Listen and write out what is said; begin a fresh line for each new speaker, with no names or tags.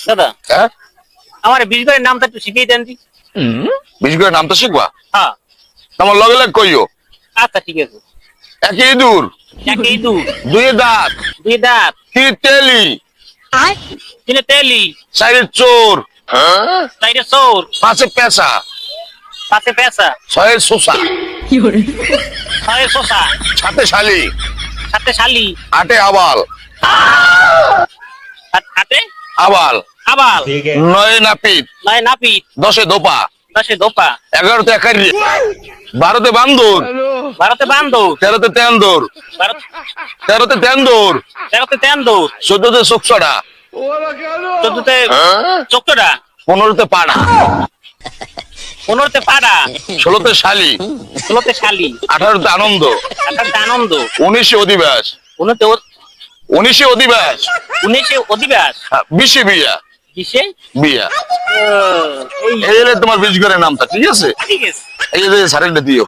দাদা
হ্যাঁ
আমার বিশ ঘরের নামটা একটু শিখিয়ে দেন দি।
বিশ করে নাম তো শিখবা
হ্যাঁ
তোমার লগে লগে কইও।
আচ্ছা ঠিক আছে।
একই ইঁদুর,
একে ইঁদুর,
দুই দাঁত,
দুই দাঁত,
তিন তেলি,
তিনে তেলি,
চাইরে চোর,
চাইরে চোর,
পাঁচে পেঁচা,
পাঁচে পেঁচা,
ছয়ে শোষা,
ছয়ে শোষা,
সাতে শালি,
সাতে শালি,
আটে আবাল,
হাতে
আবাল,
আবাল,
নয়ে নাপিত,
নয় নাপিত,
দশে দোপা,
দশে দোপা,
এগারোতে একারি, বারোতে বান্দর,
ভারতে বান্দর,
তেরোতে তেন্দর,
ভারত
তেরোতে তেন্দর,
তেরোতে তেন্দুর,
চোদ্দতে চোখছড়া,
চোদ্দতে চোখটা,
পনেরোতে পাড়া,
পনেরোতে পাড়া,
ষোলোতে শালি,
ষোলোতে শালি,
আঠারোতে আনন্দ,
আঠারোতে আনন্দ,
উনিশে অধিবাস, উনিশে অধিবাস,
উনিশে অধিবাস,
বিশে বিয়া,
বিশে
বিয়া।
এই
এই হলো তোমার বিশ ঘরের নামটা, ঠিক আছে?
ঠিক আছে।
এই যে সারেন্ডে দিও।